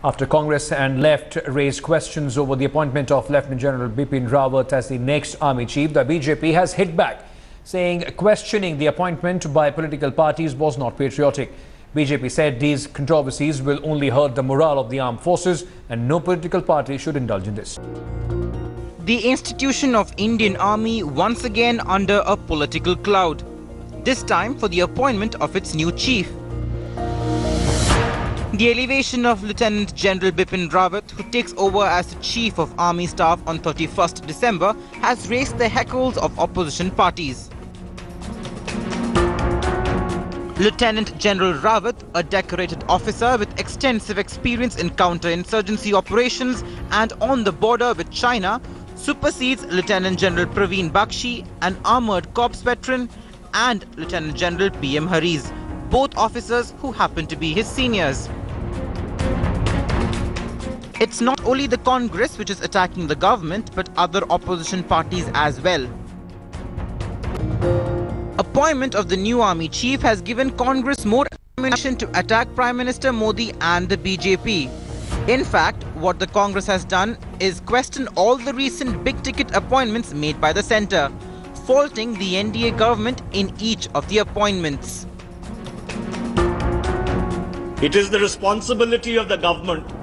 After Congress and left raised questions over the appointment of Lt General Bipin Rawat as the next army chief, the BJP has hit back, saying questioning the appointment by political parties was not patriotic. BJP said these controversies will only hurt the morale of the armed forces and no political party should indulge in this. The institution of Indian Army once again under a political cloud, this time for the appointment of its new chief. The elevation of Lt General Bipin Rawat, who takes over as the Chief of Army Staff on 31st December, has raised the heckles of opposition parties. Lt General Rawat, a decorated officer with extensive experience in counter-insurgency operations and on the border with China, supersedes Lt General Praveen Bakshi, an armoured corps veteran, and Lt General PM Haris, both officers who happen to be his seniors. It's not only the Congress which is attacking the government, but other opposition parties as well. Appointment of the new army chief has given Congress more ammunition to attack Prime Minister Modi and the BJP. In fact, what the Congress has done is question all the recent big-ticket appointments made by the centre, faulting the NDA government in each of the appointments. It is the responsibility of the government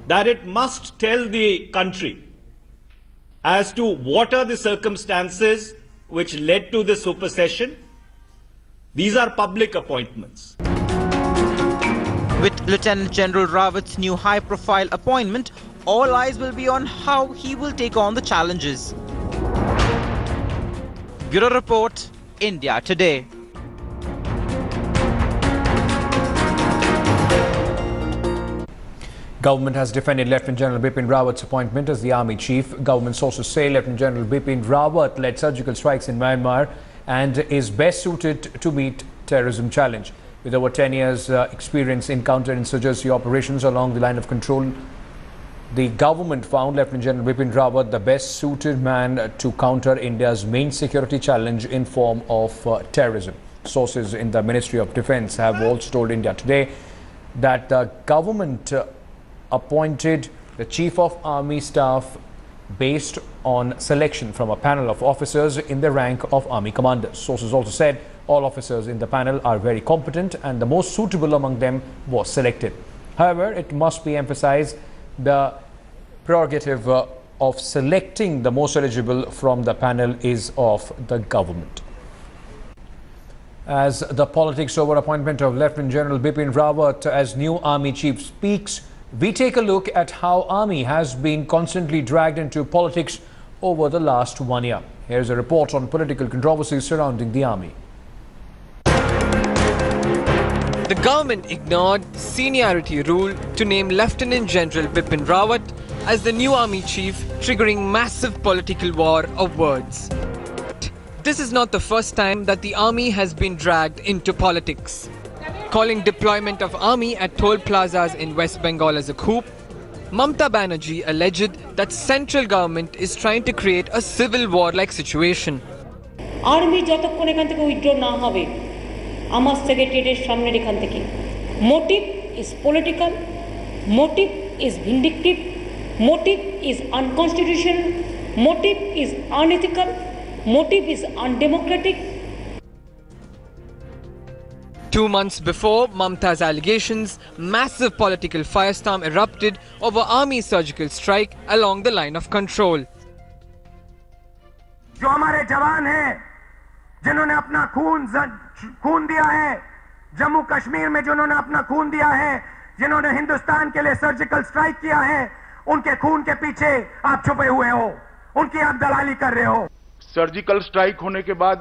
that it must tell the country as to what are the circumstances which led to the supersession. These are public appointments. With Lt General Rawat's new high-profile appointment, all eyes will be on how he will take on the challenges. Bureau Report, India Today. Government has defended Lt General Bipin Rawat's appointment as the army chief. Government sources say Lt General Bipin Rawat led surgical strikes in Myanmar and is best suited to meet terrorism challenge. With over 10 years experience in counter-insurgency operations along the line of control, the government found Lt General Bipin Rawat the best suited man to counter India's main security challenge in form of terrorism. Sources in the Ministry of Defence have also told India Today that the government appointed the Chief of Army Staff based on selection from a panel of officers in the rank of Army Commanders. Sources also said all officers in the panel are very competent and the most suitable among them was selected. However, it must be emphasized the prerogative of selecting the most eligible from the panel is of the government. As the politics over appointment of Lt General Bipin Rawat as new army chief speaks, we take a look at how army has been constantly dragged into politics over the last 1 year. Here's a report on political controversies surrounding the army. The government ignored seniority rule to name Lieutenant General Bipin Rawat as the new army chief, triggering massive political war of words. This is not the first time that the army has been dragged into politics. Calling deployment of army at toll plazas in West Bengal as a coup, Mamata Banerjee alleged that central government is trying to create a civil war-like situation. Army যতক্ষণ এখান থেকে withdraw না হবে আমার সেক্রেটারিয়েটের সামনের এখান থেকে motive is political, motive is vindictive, motive is unconstitutional, motive is unethical, motive is undemocratic. 2 months before Mamata's allegations, massive political firestorm erupted over army surgical strike along the line of control. जो हमारे जवान हैं जिन्होंने अपना खून दिया है, जम्मू कश्मीर में जिन्होंने अपना खून दिया है, जिन्होंने हिंदुस्तान के लिए सर्जिकल स्ट्राइक किया है, उनके खून के पीछे आप छुपे हुए हो, उनकी आप दलाली कर रहे हो। सर्जिकल स्ट्राइक होने के बाद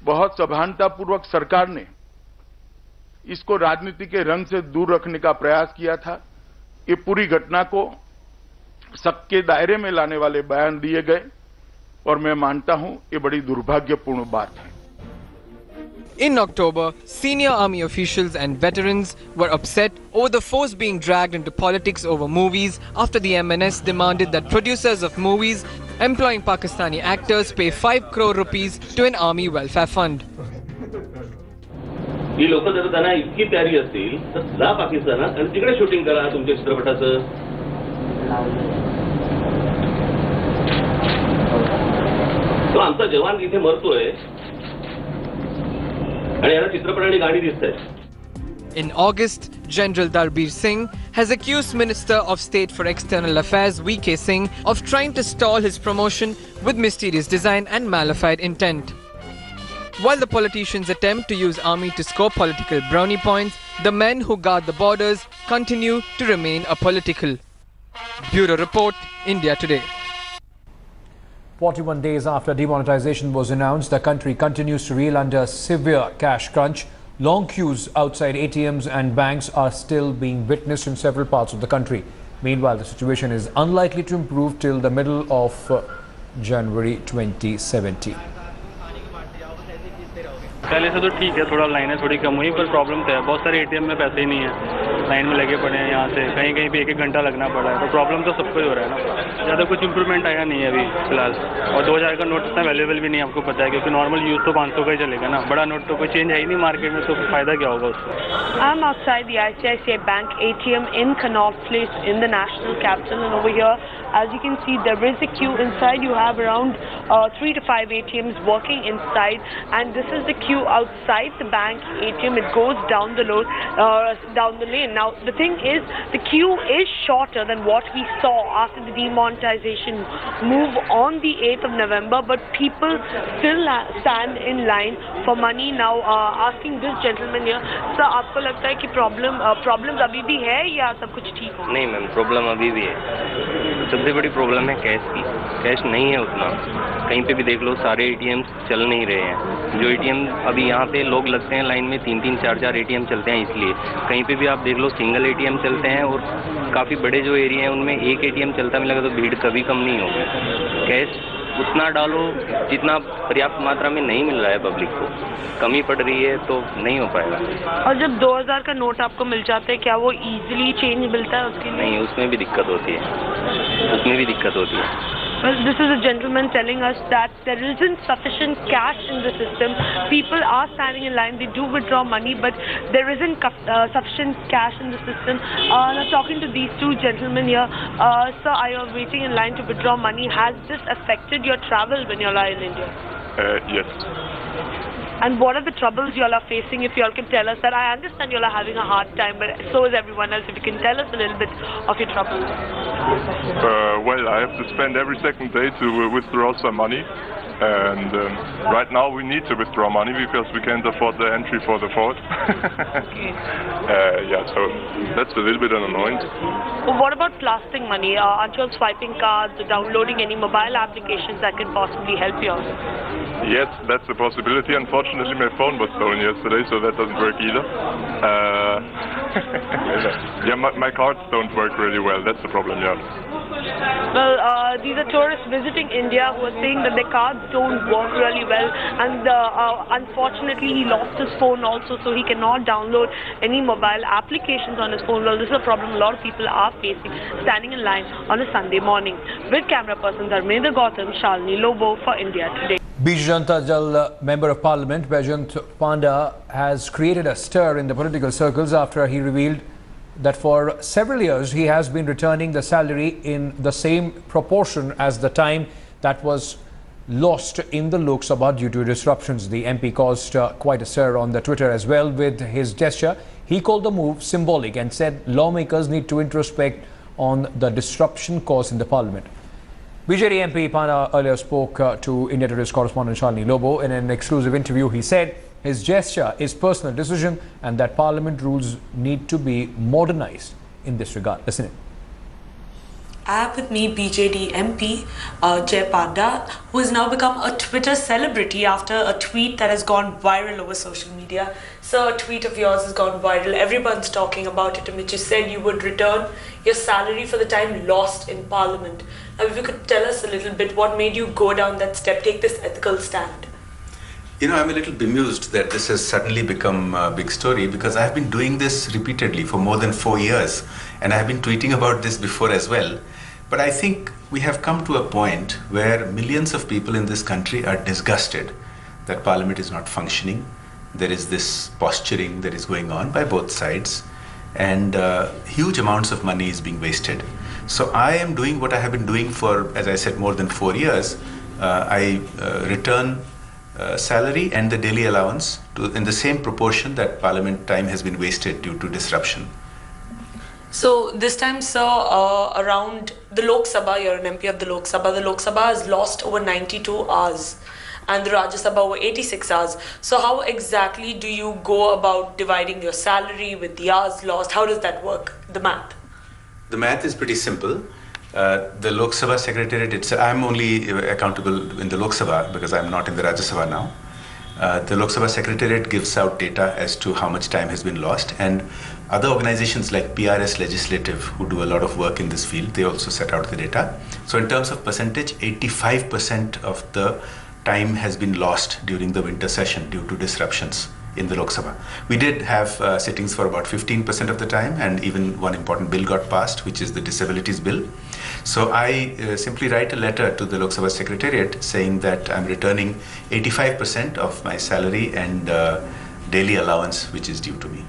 बहुत सभानतापूर्वक सरकार ने इसको राजनीति के रंग से दूर रखने का प्रयास किया था। ये पूरी घटना को सबके दायरे में लाने वाले बयान दिए गए और मैं मानता हूं ये बड़ी दुर्भाग्यपूर्ण बात है। In October, senior army officials and veterans were upset over the force being dragged into politics over movies after the MNS demanded that producers of movies employing Pakistani actors pay 5 crore rupees to an army welfare fund. ही लोक जर त्यांना इतकी प्यारी असतील तर जा पाकिस्तानात आणि तिकडे शूटिंग करा तुमच्या चित्रपटाचं. तो आमचा जवान इथे मरतोय आणि याला चित्रपट आणि गाणी दिसतंय. In August, General Darbir Singh has accused Minister of State for External Affairs VK Singh of trying to stall his promotion with mysterious design and malafide intent. While the politicians attempt to use army to score political brownie points, the men who guard the borders continue to remain apolitical. Bureau Report, India Today. 41 days after demonetization was announced, the country continues to reel under severe cash crunch. Long queues outside ATMs and banks are still being witnessed in several parts of the country. Meanwhile, the situation is unlikely to improve till the middle of January 2017. पहले से तो ठीक है, थोड़ा लाइनें थोड़ी कम हुई, पर प्रॉब्लम तो है, बहुत सारे एटीएम में पैसे ही नहीं है, लाइन में लगे पड़े हैं, यहाँ से कहीं कहीं पे 1-1 घंटा लगना पड़ा है, तो प्रॉब्लम तो सबको ही हो रहा है ना. ज़्यादा कुछ इंप्रूवमेंट आया नहीं है अभी फिलहाल, और 2000 का नोट इतना अवेलेबल भी नहीं, आपको पता है, क्योंकि नॉर्मल यूज़ तो 500 का ही चलेगा ना. बड़ा नोट तो कोई चेंज है ही नहीं मार्केट में, तो फ़ायदा क्या होगा उसको. I'm outside the ICICI Bank ATM in Connaught Place in the national capital, and over here, as you can see, there is a queue inside. You have around 3 to 5 ATMs working inside, and this is the queue outside the bank ATM. It goes down the lane. Now the thing is, the queue is shorter than what we saw after the demonetization move on the 8th of November, but people still stand in line for money. Now asking this gentleman here, sir, आपको लगता है कि problems अभी भी है या सब कुछ ठीक हो? नहीं मैम, प्रॉब्लम अभी भी है. सबसे बड़ी प्रॉब्लम है कैश की. कैश नहीं है उतना. कहीं पे भी देख लो, सारे एटीएम चल नहीं रहे हैं. जो एटीएम अभी यहाँ पे लोग लगते हैं लाइन में, 3-3, 4-4 एटीएम चलते हैं, इसलिए कहीं पे भी आप देख लो सिंगल एटीएम चलते हैं, और काफ़ी बड़े जो एरिया हैं उनमें एक एटीएम चलता मिलेगा, तो भीड़ कभी कम नहीं होगी. कैश उतना डालो जितना पर्याप्त मात्रा में नहीं मिल रहा है पब्लिक को, कमी पड़ रही है, तो नहीं हो पाएगा. और जब 2000 का नोट आपको मिल जाता है, क्या वो इजीली चेंज मिलता है उसके लिए? नहीं, उसमें भी दिक्कत होती है, उसमें भी दिक्कत होती है. Well, this is a gentleman telling us that there isn't sufficient cash in the system. People are standing in line, they do withdraw money, but there isn't sufficient cash in the system. Now talking to these two gentlemen here, sir, are you waiting in line to withdraw money? Has this affected your travel when you're in India? Yes. And what are the troubles you all are facing, if you all can tell us that? I understand you all are having a hard time, but so is everyone else. If you can tell us a little bit of your troubles. Well, I have to spend every second day to withdraw some money. And right now we need to withdraw money because we can't afford the entry for the fort. Yeah, so that's a little bit annoying. Well, what about plastic money? Aren't you all swiping cards or downloading any mobile applications that can possibly help you all? Yes, that's a possibility. Unfortunately, my phone was stolen yesterday, so that doesn't work either. Yeah, my cards don't work really well. That's the problem, yeah. Well, these are tourists visiting India who are saying that their cards don't work really well, and unfortunately he lost his phone also, so he cannot download any mobile applications on his phone. Well, this is a problem a lot of people are facing, standing in line on a Sunday morning. With camera person Dharmendra Gautam, Shalini Lobo for India Today. Biju Janata Dal Member of Parliament Baijant Panda has created a stir in the political circles after he revealed that for several years he has been returning the salary in the same proportion as the time that was lost in the Lok Sabha due to disruptions. The MP caused quite a stir on the Twitter as well with his gesture. He called the move symbolic and said lawmakers need to introspect on the disruption caused in the parliament. BJD MP Panda earlier spoke to India Today's correspondent Shalini Lobo. In an exclusive interview, he said his gesture is personal decision and that parliament rules need to be modernized in this regard. Listen in. I have with me BJD MP Jay Panda, who has now become a Twitter celebrity after a tweet that has gone viral over social media. So a tweet of yours has gone viral. Everyone's talking about it, in which you said you would return your salary for the time lost in Parliament. Now, if you could tell us a little bit, what made you go down that step, take this ethical stand? You know, I'm a little bemused that this has suddenly become a big story because I've been doing this repeatedly for more than 4 years, and I've been tweeting about this before as well. But I think we have come to a point where millions of people in this country are disgusted that Parliament is not functioning, there is this posturing that is going on by both sides, and huge amounts of money is being wasted. So I am doing what I have been doing for, as I said, more than 4 years. I return salary and the daily allowance in the same proportion that Parliament time has been wasted due to disruption. So this time, sir, around the Lok Sabha, you're an MP of the Lok Sabha. The Lok Sabha has lost over 92 hours and the Rajya Sabha over 86 hours. So how exactly do you go about dividing your salary with the hours lost? How does that work, the math? The math is pretty simple. The Lok Sabha Secretariat, I'm only accountable in the Lok Sabha because I'm not in the Rajya Sabha now. The Lok Sabha Secretariat gives out data as to how much time has been lost, and other organizations like PRS Legislative, who do a lot of work in this field, they also set out the data. So in terms of percentage, 85% of the time has been lost during the winter session due to disruptions in the Lok Sabha. We did have sittings for about 15% of the time, and even one important bill got passed, which is the disabilities bill. So I simply write a letter to the Lok Sabha Secretariat saying that I'm returning 85% of my salary and daily allowance which is due to me.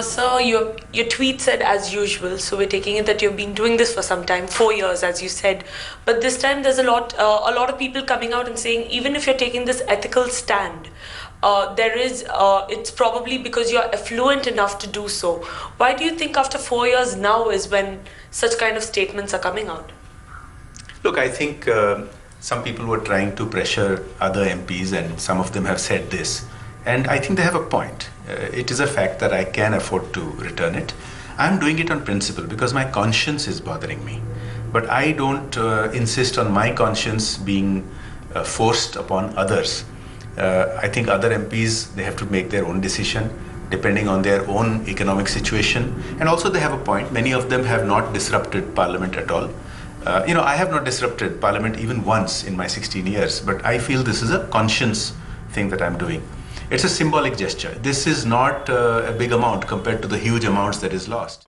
So your tweet said as usual, so we're taking it that you've been doing this for some time, 4 years as you said, but this time there's a lot of people coming out and saying even if you're taking this ethical stand, it's probably because you're affluent enough to do so. Why do you think after 4 years now is when such kind of statements are coming out? Look, I think some people were trying to pressure other MPs, and some of them have said this. And I think they have a point. It is a fact that I can afford to return it. I'm doing it on principle because my conscience is bothering me. But I don't insist on my conscience being forced upon others. I think other MPs, they have to make their own decision depending on their own economic situation. And also they have a point. Many of them have not disrupted Parliament at all. I have not disrupted Parliament even once in my 16 years, but I feel this is a conscience thing that I'm doing. It's a symbolic gesture. This is not a big amount compared to the huge amounts that is lost.